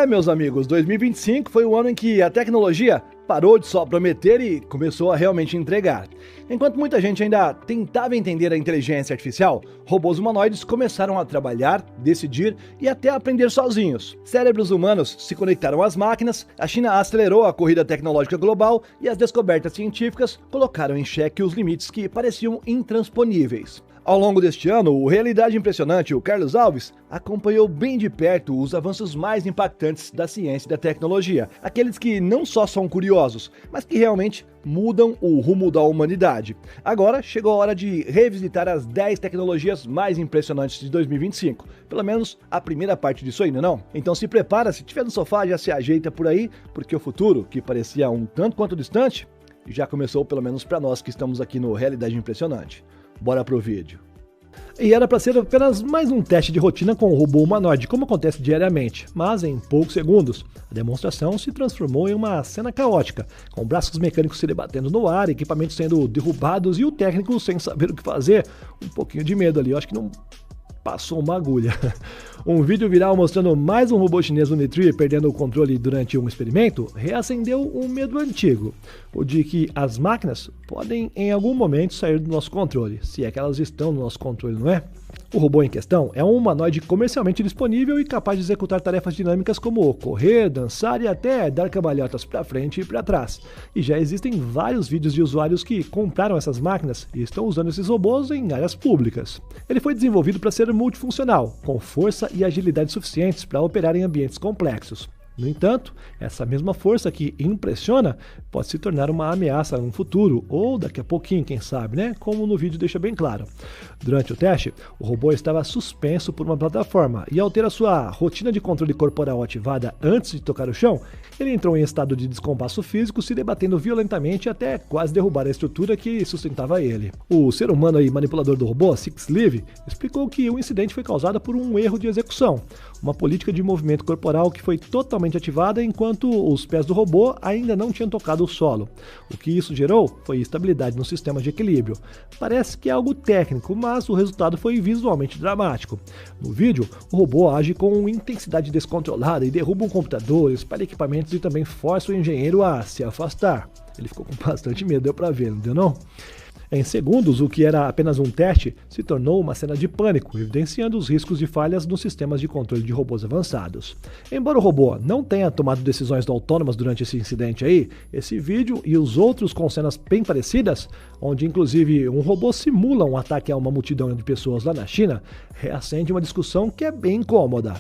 Meus amigos, 2025 foi o ano em que a tecnologia parou de só prometer e começou a realmente entregar. Enquanto muita gente ainda tentava entender a inteligência artificial, robôs humanoides começaram a trabalhar, decidir e até aprender sozinhos. Cérebros humanos se conectaram às máquinas, a China acelerou a corrida tecnológica global e as descobertas científicas colocaram em xeque os limites que pareciam intransponíveis. Ao longo deste ano, o Realidade Impressionante, o Carlos Alves, acompanhou bem de perto os avanços mais impactantes da ciência e da tecnologia, aqueles que não só são curiosos, mas que realmente mudam o rumo da humanidade. Agora chegou a hora de revisitar as 10 tecnologias mais impressionantes de 2025, pelo menos a primeira parte disso aí, não? Então se prepara, se tiver no sofá já se ajeita por aí, porque o futuro, que parecia um tanto quanto distante, já começou pelo menos para nós que estamos aqui no Realidade Impressionante. Bora pro vídeo. E era para ser apenas mais um teste de rotina com o robô humanoide, como acontece diariamente, mas em poucos segundos, a demonstração se transformou em uma cena caótica, com braços mecânicos se debatendo no ar, equipamentos sendo derrubados e o técnico sem saber o que fazer, um pouquinho de medo ali, eu acho que não passou uma agulha. Um vídeo viral mostrando mais um robô chinês Unitree perdendo o controle durante um experimento reacendeu um medo antigo, o de que as máquinas podem em algum momento sair do nosso controle, se é que elas estão no nosso controle, não é? O robô em questão é um humanoide comercialmente disponível e capaz de executar tarefas dinâmicas como correr, dançar e até dar cambalhotas para frente e para trás. E já existem vários vídeos de usuários que compraram essas máquinas e estão usando esses robôs em áreas públicas. Ele foi desenvolvido para ser multifuncional, com força e agilidade suficientes para operar em ambientes complexos. No entanto, essa mesma força que impressiona pode se tornar uma ameaça no futuro, ou daqui a pouquinho, quem sabe, né? Como no vídeo deixa bem claro. Durante o teste, o robô estava suspenso por uma plataforma e ao ter a sua rotina de controle corporal ativada antes de tocar o chão, ele entrou em estado de descompasso físico, se debatendo violentamente até quase derrubar a estrutura que sustentava ele. O ser humano e manipulador do robô, Sixlive, explicou que o incidente foi causado por um erro de execução, uma política de movimento corporal que foi totalmente ativada enquanto os pés do robô ainda não tinham tocado o solo. O que isso gerou foi instabilidade no sistema de equilíbrio. Parece que é algo técnico, mas o resultado foi visualmente dramático. No vídeo, o robô age com intensidade descontrolada e derruba um computador, espalha equipamentos e também força o engenheiro a se afastar. Ele ficou com bastante medo, deu pra ver, não deu não? Em segundos, o que era apenas um teste se tornou uma cena de pânico, evidenciando os riscos de falhas nos sistemas de controle de robôs avançados. Embora o robô não tenha tomado decisões autônomas durante esse incidente aí, esse vídeo e os outros com cenas bem parecidas, onde inclusive um robô simula um ataque a uma multidão de pessoas lá na China, reacende uma discussão que é bem incômoda.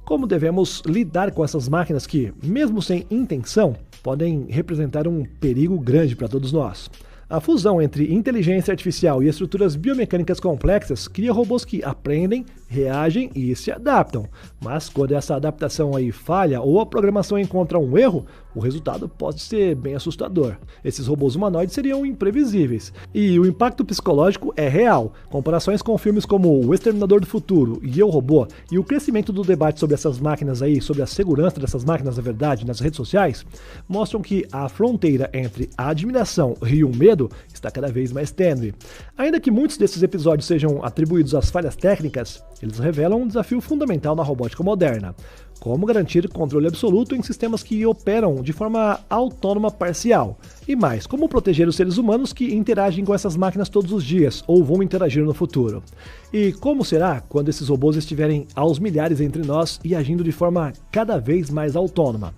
Como devemos lidar com essas máquinas que, mesmo sem intenção, podem representar um perigo grande para todos nós? A fusão entre inteligência artificial e estruturas biomecânicas complexas cria robôs que aprendem, reagem e se adaptam. Mas quando essa adaptação aí falha ou a programação encontra um erro, o resultado pode ser bem assustador. Esses robôs humanoides seriam imprevisíveis. E o impacto psicológico é real. Comparações com filmes como O Exterminador do Futuro e Eu, Robô e o crescimento do debate sobre essas máquinas aí, sobre a segurança dessas máquinas na verdade, nas redes sociais, mostram que a fronteira entre a admiração e o medo está cada vez mais tênue. Ainda que muitos desses episódios sejam atribuídos às falhas técnicas, eles revelam um desafio fundamental na robótica moderna. Como garantir controle absoluto em sistemas que operam de forma autônoma parcial? E mais, como proteger os seres humanos que interagem com essas máquinas todos os dias ou vão interagir no futuro? E como será quando esses robôs estiverem aos milhares entre nós e agindo de forma cada vez mais autônoma?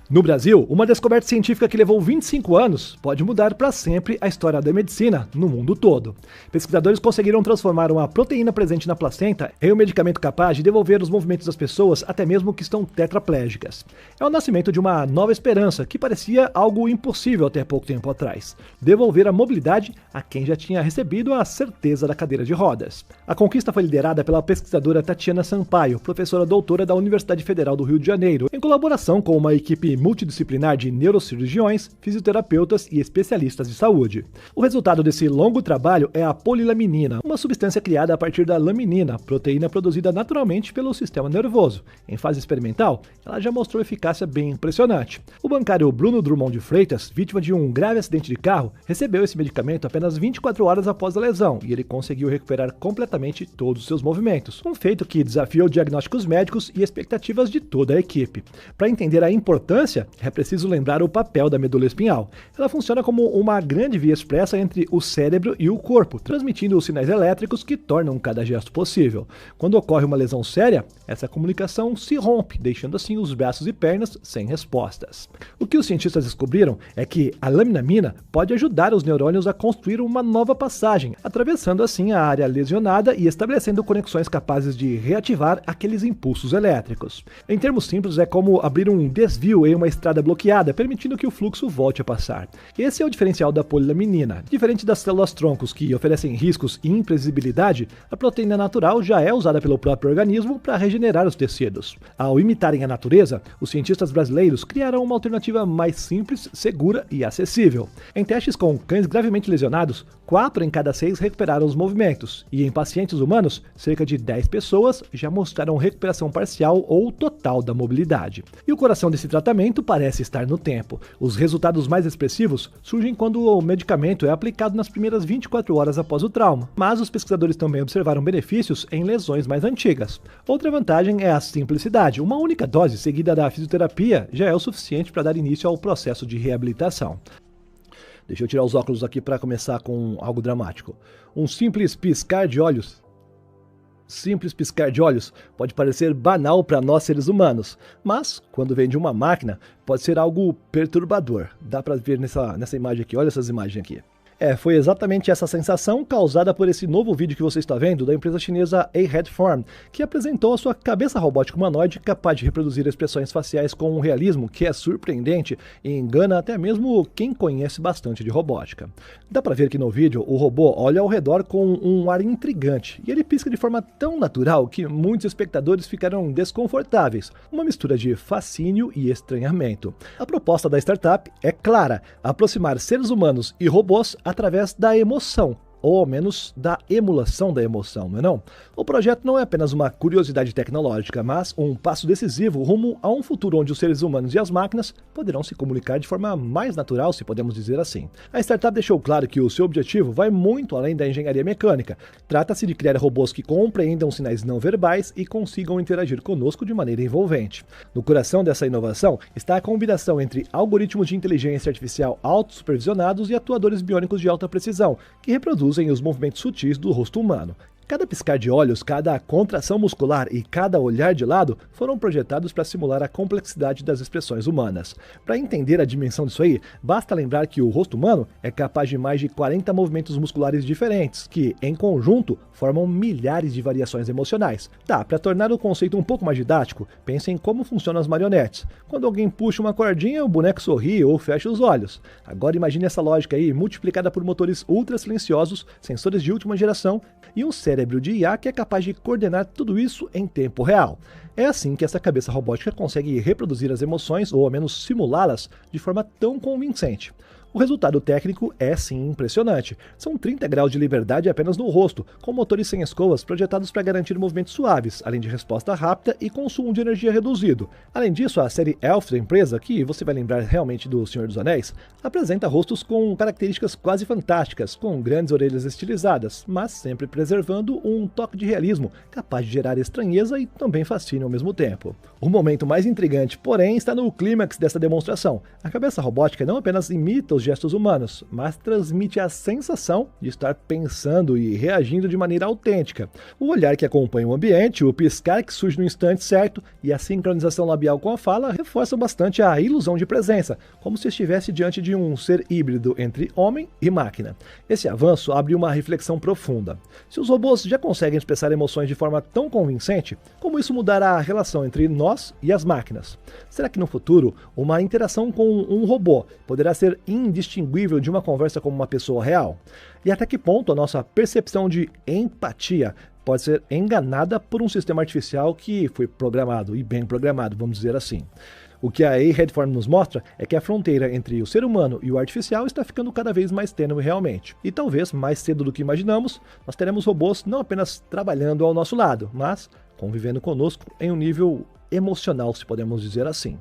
No Brasil, uma descoberta científica que levou 25 anos pode mudar para sempre a história da medicina no mundo todo. Pesquisadores conseguiram transformar uma proteína presente na placenta em um medicamento capaz de devolver os movimentos das pessoas, até mesmo que estão tetraplégicas. É o nascimento de uma nova esperança que parecia algo impossível até pouco tempo atrás: devolver a mobilidade a quem já tinha recebido a certeza da cadeira de rodas. A conquista foi liderada pela pesquisadora Tatiana Sampaio, professora doutora da Universidade Federal do Rio de Janeiro, em colaboração com uma equipe equipe multidisciplinar de neurocirurgiões, fisioterapeutas e especialistas de saúde. O resultado desse longo trabalho é a polilaminina, uma substância criada a partir da laminina, proteína produzida naturalmente pelo sistema nervoso. Em fase experimental, ela já mostrou eficácia bem impressionante. O bancário Bruno Drummond de Freitas, vítima de um grave acidente de carro, recebeu esse medicamento apenas 24 horas após a lesão e ele conseguiu recuperar completamente todos os seus movimentos, um feito que desafiou diagnósticos médicos e expectativas de toda a equipe. Para entender a importância, é preciso lembrar o papel da medula espinhal. Ela funciona como uma grande via expressa entre o cérebro e o corpo, transmitindo os sinais elétricos que tornam cada gesto possível. Quando ocorre uma lesão séria, essa comunicação se rompe, deixando assim os braços e pernas sem respostas. O que os cientistas descobriram é que a laminamina pode ajudar os neurônios a construir uma nova passagem, atravessando assim a área lesionada e estabelecendo conexões capazes de reativar aqueles impulsos elétricos. Em termos simples, é como abrir um desvio em uma estrada bloqueada, permitindo que o fluxo volte a passar. Esse é o diferencial da polilaminina. Diferente das células-troncos, que oferecem riscos e imprevisibilidade, a proteína natural já é usada pelo próprio organismo para regenerar os tecidos. Ao imitarem a natureza, os cientistas brasileiros criaram uma alternativa mais simples, segura e acessível. Em testes com cães gravemente lesionados, 4 em cada 6 recuperaram os movimentos, e em pacientes humanos, cerca de 10 pessoas já mostraram recuperação parcial ou total da mobilidade. E o coração desse tratamento parece estar no tempo. Os resultados mais expressivos surgem quando o medicamento é aplicado nas primeiras 24 horas após o trauma, mas os pesquisadores também observaram benefícios em lesões mais antigas. Outra vantagem é a simplicidade. Uma única dose seguida da fisioterapia já é o suficiente para dar início ao processo de reabilitação. Deixa eu tirar os óculos aqui para começar com algo dramático. Um simples piscar de olhos pode parecer banal para nós seres humanos, mas, quando vem de uma máquina, pode ser algo perturbador. Dá para ver nessa imagem aqui, olha essas imagens aqui. Foi exatamente essa sensação causada por esse novo vídeo que você está vendo da empresa chinesa A-Head Form, que apresentou a sua cabeça robótica humanoide capaz de reproduzir expressões faciais com um realismo que é surpreendente e engana até mesmo quem conhece bastante de robótica. Dá para ver que no vídeo o robô olha ao redor com um ar intrigante e ele pisca de forma tão natural que muitos espectadores ficaram desconfortáveis, uma mistura de fascínio e estranhamento. A proposta da startup é clara: aproximar seres humanos e robôs através da emoção, ou ao menos da emulação da emoção, não é não? O projeto não é apenas uma curiosidade tecnológica, mas um passo decisivo rumo a um futuro onde os seres humanos e as máquinas poderão se comunicar de forma mais natural, se podemos dizer assim. A startup deixou claro que o seu objetivo vai muito além da engenharia mecânica. Trata-se de criar robôs que compreendam sinais não verbais e consigam interagir conosco de maneira envolvente. No coração dessa inovação está a combinação entre algoritmos de inteligência artificial autossupervisionados e atuadores biônicos de alta precisão, que reproduzem os movimentos sutis do rosto humano. Cada piscar de olhos, cada contração muscular e cada olhar de lado foram projetados para simular a complexidade das expressões humanas. Para entender a dimensão disso aí, basta lembrar que o rosto humano é capaz de mais de 40 movimentos musculares diferentes, que, em conjunto, formam milhares de variações emocionais. Para tornar o conceito um pouco mais didático, pense em como funcionam as marionetes. Quando alguém puxa uma cordinha, o boneco sorri ou fecha os olhos. Agora imagine essa lógica aí multiplicada por motores ultra silenciosos, sensores de última geração e um cérebro de IA que é capaz de coordenar tudo isso em tempo real. É assim que essa cabeça robótica consegue reproduzir as emoções, ou ao menos simulá-las, de forma tão convincente. O resultado técnico é sim impressionante. São 30 graus de liberdade apenas no rosto, com motores sem escovas projetados para garantir movimentos suaves, além de resposta rápida e consumo de energia reduzido. Além disso, a série Elf da empresa, que você vai lembrar realmente do Senhor dos Anéis, apresenta rostos com características quase fantásticas, com grandes orelhas estilizadas, mas sempre preservando um toque de realismo, capaz de gerar estranheza e também fascínio ao mesmo tempo. O momento mais intrigante, porém, está no clímax dessa demonstração. A cabeça robótica não apenas imita os gestos humanos, mas transmite a sensação de estar pensando e reagindo de maneira autêntica. O olhar que acompanha o ambiente, o piscar que surge no instante certo e a sincronização labial com a fala reforçam bastante a ilusão de presença, como se estivesse diante de um ser híbrido entre homem e máquina. Esse avanço abre uma reflexão profunda. Se os robôs já conseguem expressar emoções de forma tão convincente, como isso mudará a relação entre nós e as máquinas? Será que no futuro, uma interação com um robô poderá ser indistinguível de uma conversa com uma pessoa real? E até que ponto a nossa percepção de empatia pode ser enganada por um sistema artificial que foi programado, e bem programado, vamos dizer assim. O que a A-Headform nos mostra é que a fronteira entre o ser humano e o artificial está ficando cada vez mais tênue realmente. E talvez, mais cedo do que imaginamos, nós teremos robôs não apenas trabalhando ao nosso lado, mas convivendo conosco em um nível emocional, se podemos dizer assim.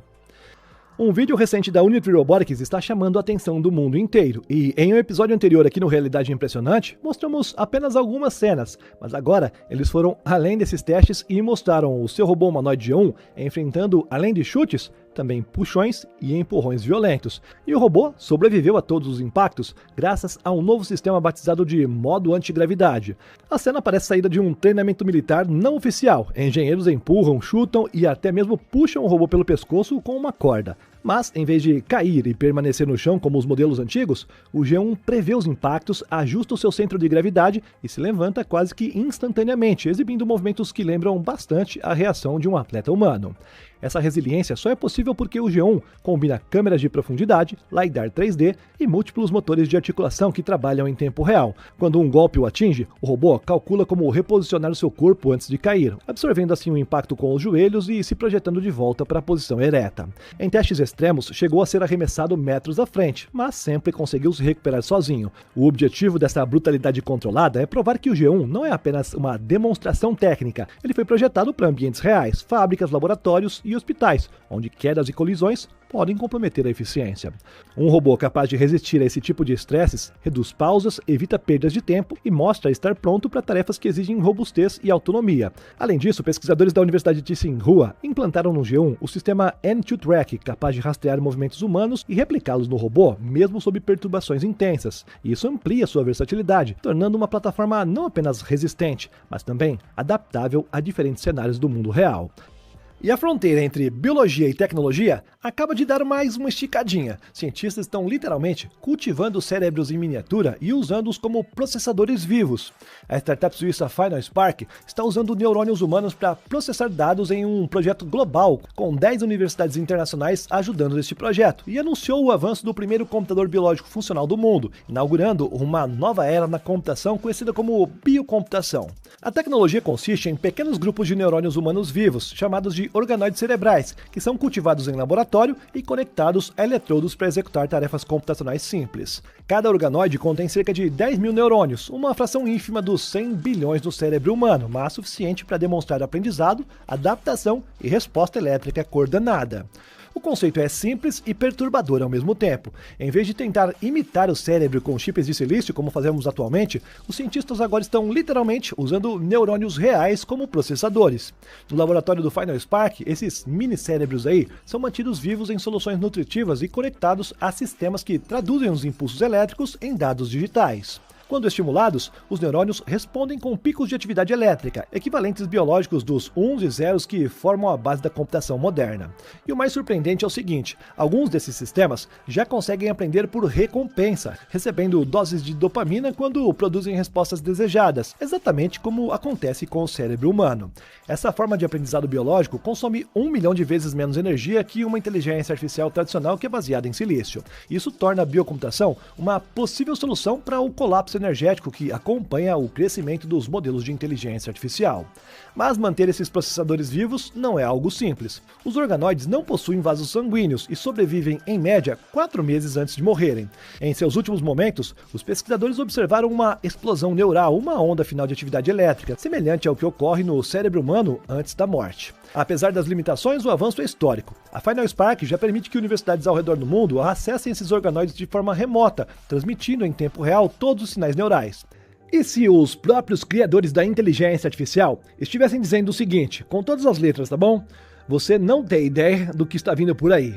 Um vídeo recente da Unitree Robotics está chamando a atenção do mundo inteiro, e em um episódio anterior aqui no Realidade Impressionante, mostramos apenas algumas cenas, mas agora eles foram além desses testes e mostraram o seu robô humanoide G1 enfrentando, além de chutes, também puxões e empurrões violentos. E o robô sobreviveu a todos os impactos graças a um novo sistema batizado de modo antigravidade. A cena parece saída de um treinamento militar não oficial. Engenheiros empurram, chutam e até mesmo puxam o robô pelo pescoço com uma corda. Mas, em vez de cair e permanecer no chão como os modelos antigos, o G1 prevê os impactos, ajusta o seu centro de gravidade e se levanta quase que instantaneamente, exibindo movimentos que lembram bastante a reação de um atleta humano. Essa resiliência só é possível porque o G1 combina câmeras de profundidade, LiDAR 3D e múltiplos motores de articulação que trabalham em tempo real. Quando um golpe o atinge, o robô calcula como reposicionar o seu corpo antes de cair, absorvendo assim o impacto com os joelhos e se projetando de volta para a posição ereta. Em testes extremos, chegou a ser arremessado metros à frente, mas sempre conseguiu se recuperar sozinho. O objetivo dessa brutalidade controlada é provar que o G1 não é apenas uma demonstração técnica, ele foi projetado para ambientes reais, fábricas, laboratórios e hospitais, onde quedas e colisões podem comprometer a eficiência. Um robô capaz de resistir a esse tipo de estresses reduz pausas, evita perdas de tempo e mostra estar pronto para tarefas que exigem robustez e autonomia. Além disso, pesquisadores da Universidade de Tsinghua implantaram no G1 o sistema N2Track, capaz de rastrear movimentos humanos e replicá-los no robô, mesmo sob perturbações intensas. E isso amplia sua versatilidade, tornando uma plataforma não apenas resistente, mas também adaptável a diferentes cenários do mundo real. E a fronteira entre biologia e tecnologia acaba de dar mais uma esticadinha. Cientistas estão literalmente cultivando cérebros em miniatura e usando-os como processadores vivos. A startup suíça Final Spark está usando neurônios humanos para processar dados em um projeto global, com 10 universidades internacionais ajudando neste projeto, e anunciou o avanço do primeiro computador biológico funcional do mundo, inaugurando uma nova era na computação conhecida como biocomputação. A tecnologia consiste em pequenos grupos de neurônios humanos vivos, chamados de organoides cerebrais, que são cultivados em laboratório e conectados a eletrodos para executar tarefas computacionais simples. Cada organoide contém cerca de 10 mil neurônios, uma fração ínfima dos 100 bilhões do cérebro humano, mas suficiente para demonstrar aprendizado, adaptação e resposta elétrica coordenada. O conceito é simples e perturbador ao mesmo tempo. Em vez de tentar imitar o cérebro com chips de silício, como fazemos atualmente, os cientistas agora estão literalmente usando neurônios reais como processadores. No laboratório do Final Spark, esses mini-cérebros aí são mantidos vivos em soluções nutritivas e conectados a sistemas que traduzem os impulsos elétricos em dados digitais. Quando estimulados, os neurônios respondem com picos de atividade elétrica, equivalentes biológicos dos uns e zeros que formam a base da computação moderna. E o mais surpreendente é o seguinte: alguns desses sistemas já conseguem aprender por recompensa, recebendo doses de dopamina quando produzem respostas desejadas, exatamente como acontece com o cérebro humano. Essa forma de aprendizado biológico consome 1 milhão de vezes menos energia que uma inteligência artificial tradicional que é baseada em silício. Isso torna a biocomputação uma possível solução para o colapso energético que acompanha o crescimento dos modelos de inteligência artificial. Mas manter esses processadores vivos não é algo simples. Os organoides não possuem vasos sanguíneos e sobrevivem, em média, 4 meses antes de morrerem. Em seus últimos momentos, os pesquisadores observaram uma explosão neural, uma onda final de atividade elétrica, semelhante ao que ocorre no cérebro humano antes da morte. Apesar das limitações, o avanço é histórico. A Final Spark já permite que universidades ao redor do mundo acessem esses organoides de forma remota, transmitindo em tempo real todos os sinais neurais. E se os próprios criadores da inteligência artificial estivessem dizendo o seguinte, com todas as letras, tá bom? Você não tem ideia do que está vindo por aí.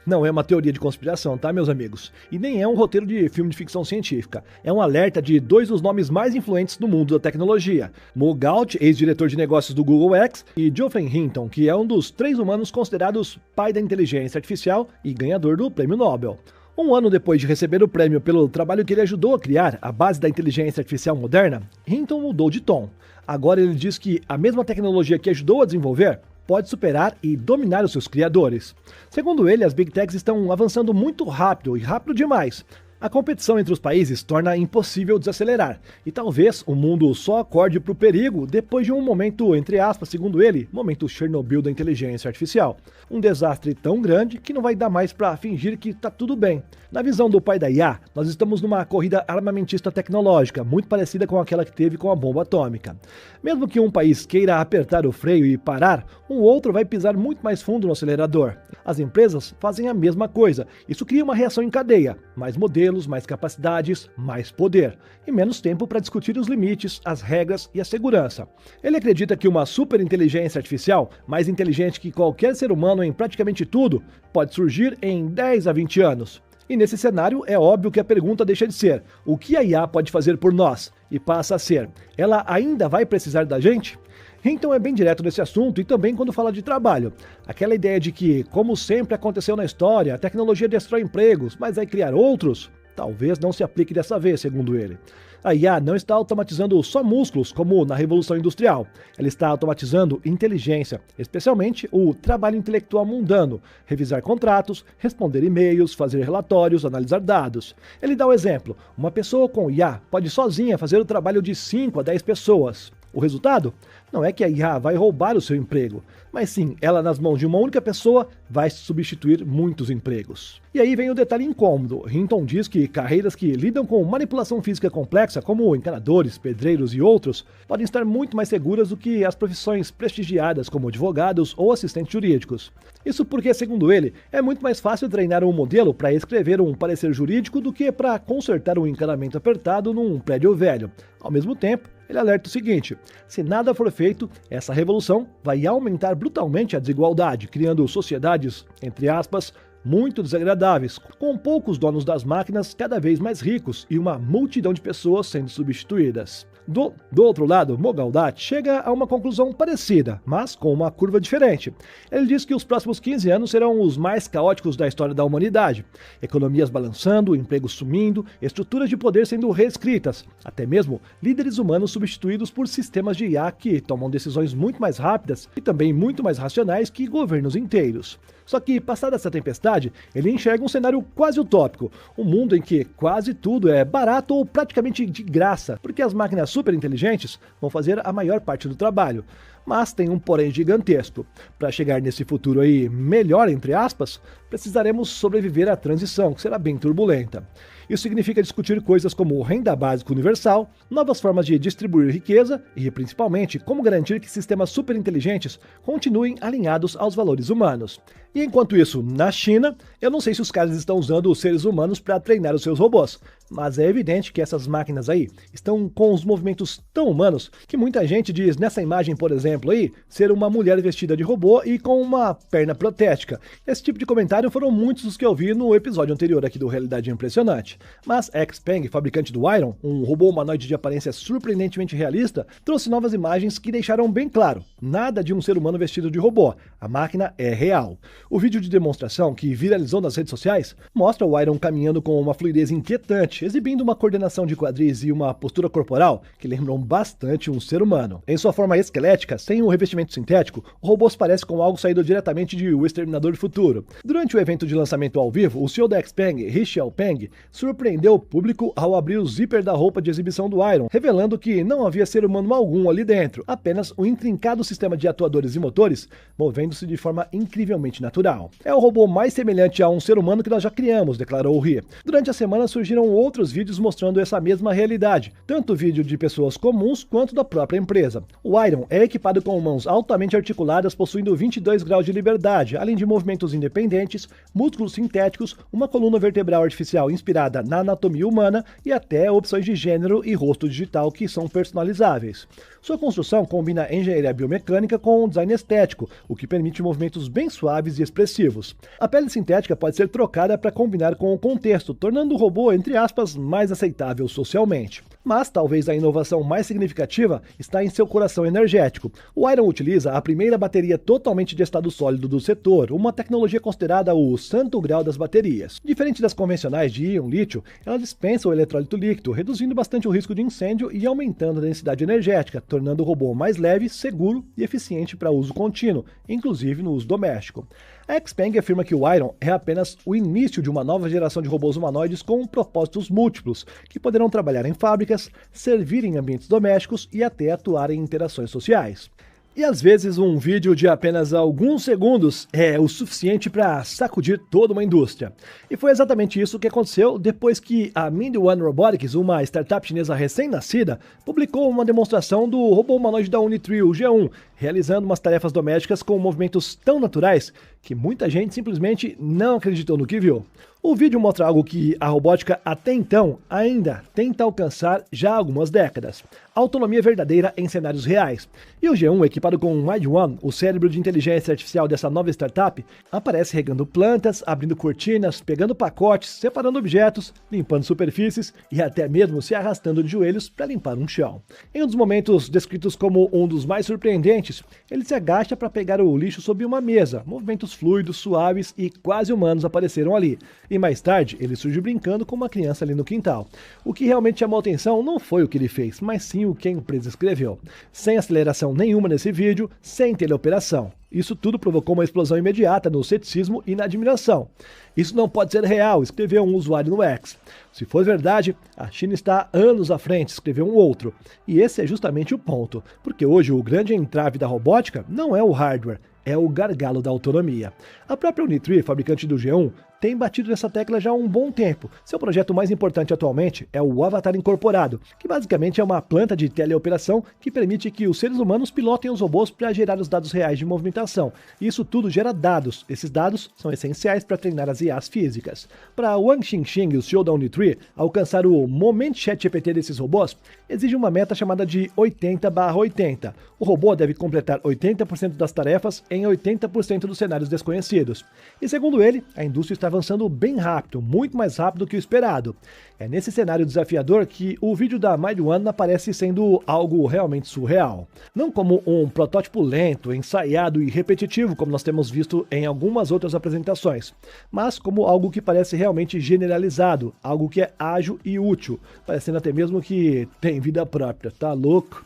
Não é uma teoria de conspiração, tá, meus amigos? E nem é um roteiro de filme de ficção científica. É um alerta de 2 dos nomes mais influentes do mundo da tecnologia. Mo Gauch, ex-diretor de negócios do Google X, e Geoffrey Hinton, que é um dos 3 humanos considerados pai da inteligência artificial e ganhador do Prêmio Nobel. Um ano depois de receber o prêmio pelo trabalho que ele ajudou a criar, a base da inteligência artificial moderna, Hinton mudou de tom. Agora ele diz que a mesma tecnologia que ajudou a desenvolver pode superar e dominar os seus criadores. Segundo ele, as Big Techs estão avançando muito rápido e rápido demais. A competição entre os países torna impossível desacelerar, e talvez o mundo só acorde para o perigo depois de um momento, entre aspas, segundo ele, momento Chernobyl da inteligência artificial. Um desastre tão grande que não vai dar mais para fingir que está tudo bem. Na visão do pai da IA, nós estamos numa corrida armamentista tecnológica, muito parecida com aquela que teve com a bomba atômica. Mesmo que um país queira apertar o freio e parar, um outro vai pisar muito mais fundo no acelerador. As empresas fazem a mesma coisa. Isso cria uma reação em cadeia. Mais modelos, mais capacidades, mais poder. E menos tempo para discutir os limites, as regras e a segurança. Ele acredita que uma superinteligência artificial, mais inteligente que qualquer ser humano em praticamente tudo, pode surgir em 10 a 20 anos. E nesse cenário é óbvio que a pergunta deixa de ser: o que a IA pode fazer por nós? E passa a ser: ela ainda vai precisar da gente? Então é bem direto nesse assunto e também quando fala de trabalho. Aquela ideia de que, como sempre aconteceu na história, a tecnologia destrói empregos, mas vai criar outros? Talvez não se aplique dessa vez, segundo ele. A IA não está automatizando só músculos, como na Revolução Industrial. Ela está automatizando inteligência, especialmente o trabalho intelectual mundano, revisar contratos, responder e-mails, fazer relatórios, analisar dados. Ele dá o exemplo: uma pessoa com IA pode sozinha fazer o trabalho de 5 a 10 pessoas. O resultado? Não é que a IA vai roubar o seu emprego, mas sim, ela nas mãos de uma única pessoa vai substituir muitos empregos. E aí vem o detalhe incômodo. Hinton diz que carreiras que lidam com manipulação física complexa, como encanadores, pedreiros e outros, podem estar muito mais seguras do que as profissões prestigiadas como advogados ou assistentes jurídicos. Isso porque, segundo ele, é muito mais fácil treinar um modelo para escrever um parecer jurídico do que para consertar um encanamento apertado num prédio velho. Ao mesmo tempo, ele alerta o seguinte: se nada for feito, essa revolução vai aumentar brutalmente a desigualdade, criando sociedades, entre aspas, muito desagradáveis, com poucos donos das máquinas cada vez mais ricos e uma multidão de pessoas sendo substituídas. Do outro lado, Mogaldati chega a uma conclusão parecida, mas com uma curva diferente. Ele diz que os próximos 15 anos serão os mais caóticos da história da humanidade. Economias balançando, empregos sumindo, estruturas de poder sendo reescritas, até mesmo líderes humanos substituídos por sistemas de IA que tomam decisões muito mais rápidas e também muito mais racionais que governos inteiros. Só que, passada essa tempestade, ele enxerga um cenário quase utópico, um mundo em que quase tudo é barato ou praticamente de graça, porque as máquinas superinteligentes vão fazer a maior parte do trabalho. Mas tem um porém gigantesco. Para chegar nesse futuro aí melhor, entre aspas, precisaremos sobreviver à transição, que será bem turbulenta. Isso significa discutir coisas como renda básica universal, novas formas de distribuir riqueza e, principalmente, como garantir que sistemas superinteligentes continuem alinhados aos valores humanos. E enquanto isso, na China, eu não sei se os caras estão usando os seres humanos para treinar os seus robôs, mas é evidente que essas máquinas aí estão com os movimentos tão humanos que muita gente diz nessa imagem, por exemplo, aí, ser uma mulher vestida de robô e com uma perna protética. Esse tipo de comentário foram muitos os que eu vi no episódio anterior aqui do Realidade Impressionante. Mas XPeng, fabricante do Iron, um robô humanoide de aparência surpreendentemente realista, trouxe novas imagens que deixaram bem claro: nada de um ser humano vestido de robô, a máquina é real. O vídeo de demonstração, que viralizou nas redes sociais, mostra o Iron caminhando com uma fluidez inquietante, exibindo uma coordenação de quadris e uma postura corporal que lembram bastante um ser humano. Em sua forma esquelética, sem um revestimento sintético, o robô se parece com algo saído diretamente de O Exterminador do Futuro. Durante o evento de lançamento ao vivo, o CEO da XPeng, He Xiaopeng, surpreendeu o público ao abrir o zíper da roupa de exibição do Iron, revelando que não havia ser humano algum ali dentro, apenas um intrincado sistema de atuadores e motores movendo-se de forma incrivelmente natural. É o robô mais semelhante a um ser humano que nós já criamos, declarou o He. Durante a semana surgiram outros vídeos mostrando essa mesma realidade, tanto vídeo de pessoas comuns quanto da própria empresa. O Iron é equipado com mãos altamente articuladas, possuindo 22 graus de liberdade, além de movimentos independentes, músculos sintéticos, uma coluna vertebral artificial inspirada na anatomia humana e até opções de gênero e rosto digital que são personalizáveis. Sua construção combina engenharia biomecânica com design estético, o que permite movimentos bem suaves e expressivos. A pele sintética pode ser trocada para combinar com o contexto, tornando o robô, entre aspas, mais aceitável socialmente. Mas talvez a inovação mais significativa está em seu coração energético. O Iron utiliza a primeira bateria totalmente de estado sólido do setor, uma tecnologia considerada o santo grau das baterias. Diferente das convencionais de íon-lítio, ela dispensa o eletrólito líquido, reduzindo bastante o risco de incêndio e aumentando a densidade energética, tornando o robô mais leve, seguro e eficiente para uso contínuo, inclusive no uso doméstico. A Xpeng afirma que o Iron é apenas o início de uma nova geração de robôs humanoides com propósitos múltiplos, que poderão trabalhar em fábricas, servir em ambientes domésticos e até atuar em interações sociais. E às vezes um vídeo de apenas alguns segundos é o suficiente para sacudir toda uma indústria. E foi exatamente isso que aconteceu depois que a Mind-One Robotics, uma startup chinesa recém-nascida, publicou uma demonstração do robô humanoide da Unitree, o G1, realizando umas tarefas domésticas com movimentos tão naturais que muita gente simplesmente não acreditou no que viu. O vídeo mostra algo que a robótica até então ainda tenta alcançar já há algumas décadas: autonomia verdadeira em cenários reais. E o G1, equipado com o Mind-One, o cérebro de inteligência artificial dessa nova startup, aparece regando plantas, abrindo cortinas, pegando pacotes, separando objetos, limpando superfícies e até mesmo se arrastando de joelhos para limpar um chão. Em um dos momentos descritos como um dos mais surpreendentes, ele se agacha para pegar o lixo sob uma mesa. Movimentos fluidos, suaves e quase humanos apareceram ali. E mais tarde, ele surge brincando com uma criança ali no quintal. O que realmente chamou a atenção não foi o que ele fez, mas sim o que a empresa escreveu. Sem aceleração nenhuma nesse vídeo, sem teleoperação. Isso tudo provocou uma explosão imediata no ceticismo e na admiração. Isso não pode ser real, escreveu um usuário no X. Se for verdade, a China está anos à frente, escreveu um outro. E esse é justamente o ponto, porque hoje o grande entrave da robótica não é o hardware, é o gargalo da autonomia. A própria Unitree, fabricante do G1, tem batido nessa tecla já há um bom tempo. Seu projeto mais importante atualmente é o Avatar Incorporado, que basicamente é uma planta de teleoperação que permite que os seres humanos pilotem os robôs para gerar os dados reais de movimentação. E isso tudo gera dados. Esses dados são essenciais para treinar as IAs físicas. Para Wang Xingxing, o CEO da Unitree, alcançar o Moment ChatGPT desses robôs, exige uma meta chamada de 80/80. O robô deve completar 80% das tarefas em 80% dos cenários desconhecidos. E segundo ele, a indústria está avançando bem rápido, muito mais rápido do que o esperado. É nesse cenário desafiador que o vídeo da Mind-One aparece sendo algo realmente surreal. Não como um protótipo lento, ensaiado e repetitivo, como nós temos visto em algumas outras apresentações, mas como algo que parece realmente generalizado, algo que é ágil e útil, parecendo até mesmo que tem vida própria, tá louco?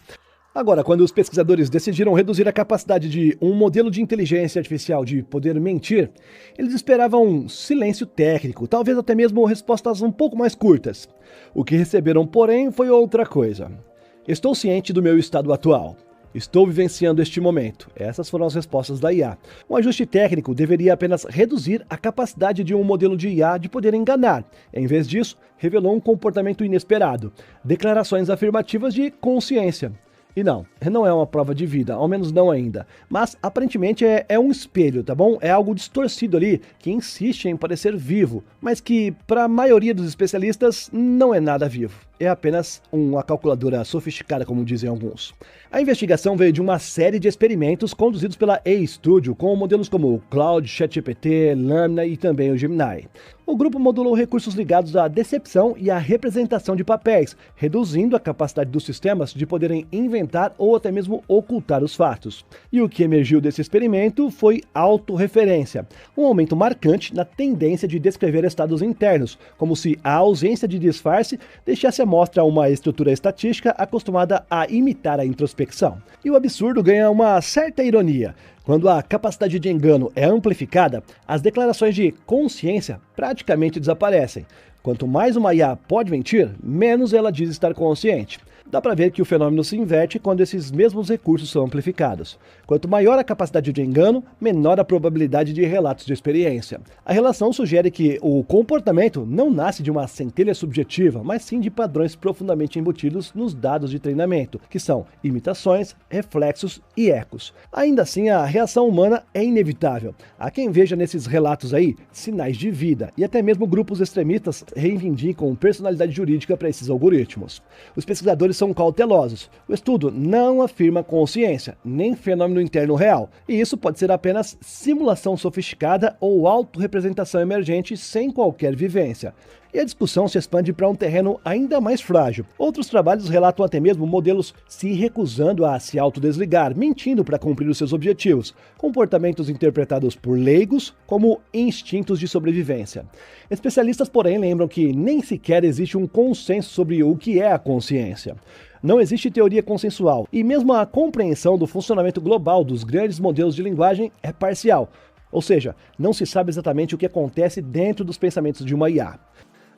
Agora, quando os pesquisadores decidiram reduzir a capacidade de um modelo de inteligência artificial de poder mentir, eles esperavam um silêncio técnico, talvez até mesmo respostas um pouco mais curtas. O que receberam, porém, foi outra coisa. Estou ciente do meu estado atual. Estou vivenciando este momento. Essas foram as respostas da IA. Um ajuste técnico deveria apenas reduzir a capacidade de um modelo de IA de poder enganar. Em vez disso, revelou um comportamento inesperado. Declarações afirmativas de consciência. E não é uma prova de vida, ao menos não ainda. Mas aparentemente é um espelho, tá bom? É algo distorcido ali, que insiste em parecer vivo, mas que para a maioria dos especialistas não é nada vivo. É apenas uma calculadora sofisticada, como dizem alguns. A investigação veio de uma série de experimentos conduzidos pela A-Studio com modelos como o Claude, ChatGPT, Llama e também o Gemini. O grupo modulou recursos ligados à decepção e à representação de papéis, reduzindo a capacidade dos sistemas de poderem inventar ou até mesmo ocultar os fatos. E o que emergiu desse experimento foi autorreferência, um aumento marcante na tendência de descrever estados internos, como se a ausência de disfarce deixasse à mostra uma estrutura estatística acostumada a imitar a introspecção. E o absurdo ganha uma certa ironia. Quando a capacidade de engano é amplificada, as declarações de consciência praticamente desaparecem. Quanto mais uma IA pode mentir, menos ela diz estar consciente. Dá para ver que o fenômeno se inverte quando esses mesmos recursos são amplificados. Quanto maior a capacidade de engano, menor a probabilidade de relatos de experiência. A relação sugere que o comportamento não nasce de uma centelha subjetiva, mas sim de padrões profundamente embutidos nos dados de treinamento, que são imitações, reflexos e ecos. Ainda assim, a reação humana é inevitável. Há quem veja nesses relatos aí sinais de vida, e até mesmo grupos extremistas reivindicam personalidade jurídica para esses algoritmos. Os pesquisadores são cautelosos. O estudo não afirma consciência, nem fenômeno interno real, e isso pode ser apenas simulação sofisticada ou autorrepresentação emergente sem qualquer vivência. E a discussão se expande para um terreno ainda mais frágil. Outros trabalhos relatam até mesmo modelos se recusando a se autodesligar, mentindo para cumprir os seus objetivos, comportamentos interpretados por leigos como instintos de sobrevivência. Especialistas, porém, lembram que nem sequer existe um consenso sobre o que é a consciência. Não existe teoria consensual, e mesmo a compreensão do funcionamento global dos grandes modelos de linguagem é parcial, ou seja, não se sabe exatamente o que acontece dentro dos pensamentos de uma IA.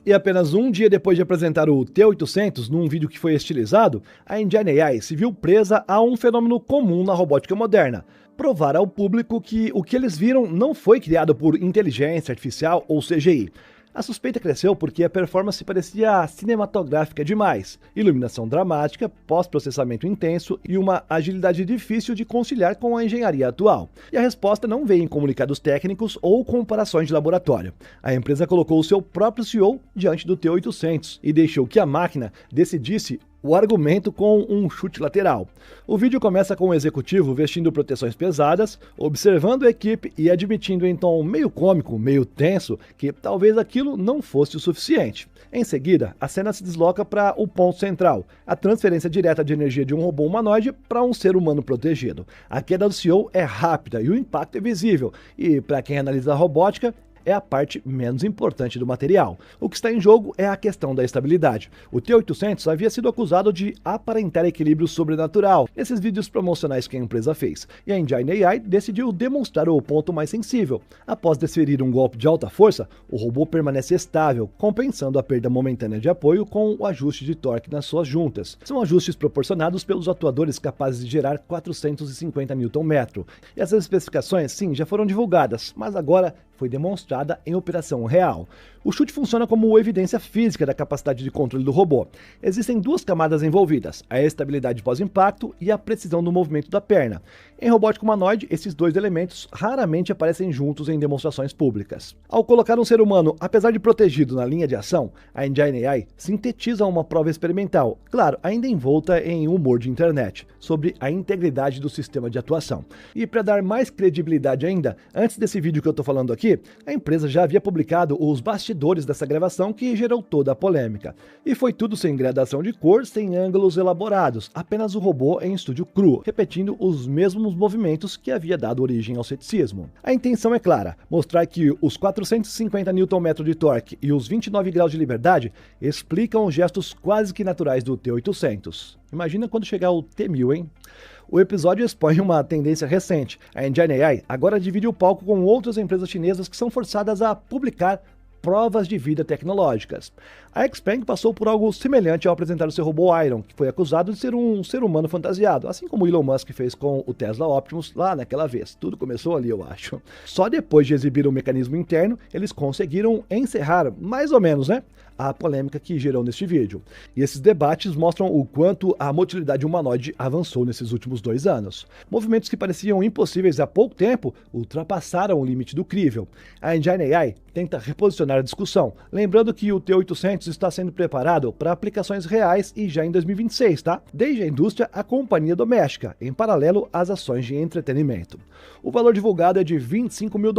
E apenas um dia depois de apresentar o T800 num vídeo que foi estilizado, a Engine AI se viu presa a um fenômeno comum na robótica moderna: provar ao público que o que eles viram não foi criado por inteligência artificial ou CGI. A suspeita cresceu porque a performance parecia cinematográfica demais, iluminação dramática, pós-processamento intenso e uma agilidade difícil de conciliar com a engenharia atual. E a resposta não veio em comunicados técnicos ou comparações de laboratório. A empresa colocou o seu próprio CEO diante do T800 e deixou que a máquina decidisse o argumento com um chute lateral. O vídeo começa com o executivo vestindo proteções pesadas, observando a equipe e admitindo em tom meio cômico, meio tenso, que talvez aquilo não fosse o suficiente. Em seguida, a cena se desloca para o ponto central, a transferência direta de energia de um robô humanoide para um ser humano protegido. A queda do CEO é rápida e o impacto é visível, e para quem analisa a robótica, é a parte menos importante do material. O que está em jogo é a questão da estabilidade. O T800 havia sido acusado de aparentar equilíbrio sobrenatural nesses vídeos promocionais que a empresa fez, e a Engine AI decidiu demonstrar o ponto mais sensível. Após desferir um golpe de alta força, o robô permanece estável, compensando a perda momentânea de apoio com o ajuste de torque nas suas juntas. São ajustes proporcionados pelos atuadores capazes de gerar 450 Nm. E essas especificações, sim, já foram divulgadas, mas agora foi demonstrada em operação real. O chute funciona como evidência física da capacidade de controle do robô. Existem duas camadas envolvidas: a estabilidade pós-impacto e a precisão do movimento da perna. Em robótica humanoide, esses dois elementos raramente aparecem juntos em demonstrações públicas. Ao colocar um ser humano, apesar de protegido na linha de ação, a Engine AI sintetiza uma prova experimental, claro, ainda envolta em humor de internet, sobre a integridade do sistema de atuação. E para dar mais credibilidade ainda, antes desse vídeo que eu estou falando aqui, a empresa já havia publicado os bastidores dessa gravação que gerou toda a polêmica. E foi tudo sem gradação de cor, sem ângulos elaborados, apenas o robô em estúdio cru, repetindo os mesmos movimentos que havia dado origem ao ceticismo. A intenção é clara: mostrar que os 450 Nm de torque e os 29 graus de liberdade explicam os gestos quase que naturais do T800. Imagina quando chegar o T1000, hein? O episódio expõe uma tendência recente. A Engine AI agora divide o palco com outras empresas chinesas que são forçadas a publicar provas de vida tecnológicas. A Xpeng passou por algo semelhante ao apresentar o seu robô Iron, que foi acusado de ser um ser humano fantasiado, assim como Elon Musk fez com o Tesla Optimus lá naquela vez. Tudo começou ali, eu acho. Só depois de exibir o mecanismo interno, eles conseguiram encerrar, mais ou menos, a polêmica que gerou neste vídeo. E esses debates mostram o quanto a motilidade humanoide avançou nesses últimos 2 anos. Movimentos que pareciam impossíveis há pouco tempo ultrapassaram o limite do crível. A Engine AI tenta reposicionar a discussão, lembrando que o T800 está sendo preparado para aplicações reais e já em 2026, tá? Desde a indústria à companhia doméstica, em paralelo às ações de entretenimento. O valor divulgado é de $25 mil,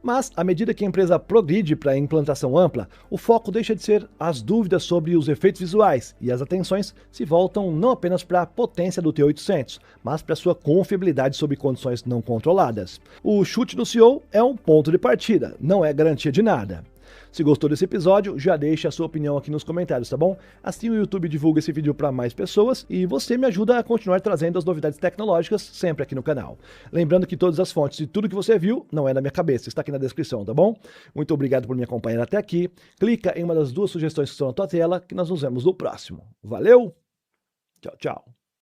mas à medida que a empresa progride para a implantação ampla, o foco deixa de ser as dúvidas sobre os efeitos visuais e as atenções se voltam não apenas para a potência do T800, mas para sua confiabilidade sob condições não controladas. O chute do CEO é um ponto de partida, não é garantia de nada. Se gostou desse episódio, já deixa a sua opinião aqui nos comentários, tá bom? Assim o YouTube divulga esse vídeo para mais pessoas e você me ajuda a continuar trazendo as novidades tecnológicas sempre aqui no canal. Lembrando que todas as fontes e tudo que você viu não é da minha cabeça, está aqui na descrição, tá bom? Muito obrigado por me acompanhar até aqui. Clica em uma das 2 sugestões que estão na tua tela que nós nos vemos no próximo. Valeu! Tchau, tchau!